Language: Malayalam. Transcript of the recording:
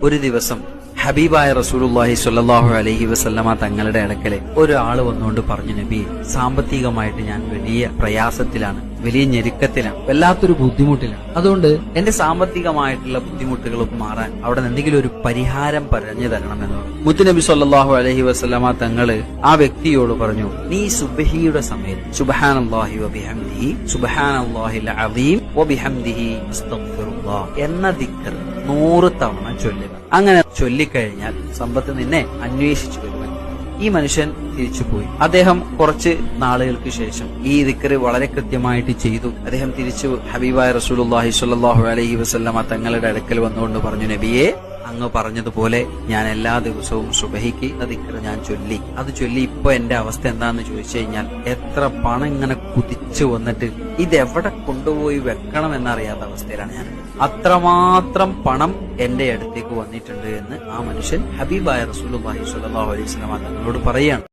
ഒരു ദിവസം ഹബീബായ റസൂലുള്ളാഹി സ്വല്ലല്ലാഹു അലൈഹി വസല്ലമ തങ്ങളുടെ അടുക്കലെ ഒരാള് വന്നുകൊണ്ട് പറഞ്ഞു, നബി, സാമ്പത്തികമായിട്ട് ഞാൻ വലിയ പ്രയാസത്തിലാണ്, വലിയ ഞെരുക്കത്തിലാണ്, വല്ലാത്തൊരു ബുദ്ധിമുട്ടിലാണ്. അതുകൊണ്ട് എന്റെ സാമ്പത്തികമായിട്ടുള്ള ബുദ്ധിമുട്ടുകൾ മാറാൻ അവിടെ എന്തെങ്കിലും ഒരു പരിഹാരം പറഞ്ഞു തരണമെന്ന് മുത്തുനബി സ്വല്ലല്ലാഹു അലൈഹി വസല്ലമ തങ്ങള് ആ വ്യക്തിയോട് പറഞ്ഞു, നീ സുബ്ഹിയുടെ സമയത്ത് സുബ്ഹാനല്ലാഹി വബിഹംദിഹി സുബ്ഹാനല്ലാഹിൽ അസീം വബിഹംദിഹി അസ്തഗ്ഫിറുല്ലാഹ് എന്ന ദിക്ർ 100 തവണ ചൊല്ലുക. അങ്ങനെ ചൊല്ലിക്കഴിഞ്ഞാൽ സമ്പത്ത് നിന്നെ അന്വേഷിച്ചു വരുവാൻ. ഈ മനുഷ്യൻ തിരിച്ചുപോയി. അദ്ദേഹം കുറച്ച് നാളുകൾക്ക് ശേഷം ഈ ദിക്ർ വളരെ കൃത്യമായിട്ട് ചെയ്തു. അദ്ദേഹം തിരിച്ചു ഹബീബായ റസൂലുള്ളാഹി സ്വല്ലല്ലാഹു അലൈഹി വസല്ലമ തങ്ങളുടെ അടുക്കൽ വന്നുകൊണ്ട് പറഞ്ഞു, നബിയെ, അങ്ങ് പറഞ്ഞതുപോലെ ഞാൻ എല്ലാ ദിവസവും സുബഹിക്ക് ദിക്ർ ഞാൻ ചൊല്ലി. അത് ചൊല്ലി ഇപ്പൊ എന്റെ അവസ്ഥ എന്താന്ന് ചോദിച്ചു കഴിഞ്ഞാൽ, എത്ര പണം ഇങ്ങനെ കുതിച്ചു വന്നിട്ട് ഇതെവിടെ കൊണ്ടുപോയി വെക്കണം എന്നറിയാത്ത അവസ്ഥയിലാണ് ഞാൻ. അത്രമാത്രം പണം എന്റെ അടുത്തേക്ക് വന്നിട്ടുണ്ട് എന്ന് ആ മനുഷ്യൻ ഹബീബായ റസൂലുള്ളാഹി സ്വല്ലല്ലാഹു അലൈഹി വസല്ലമ തങ്ങളോട് പറയാണ്.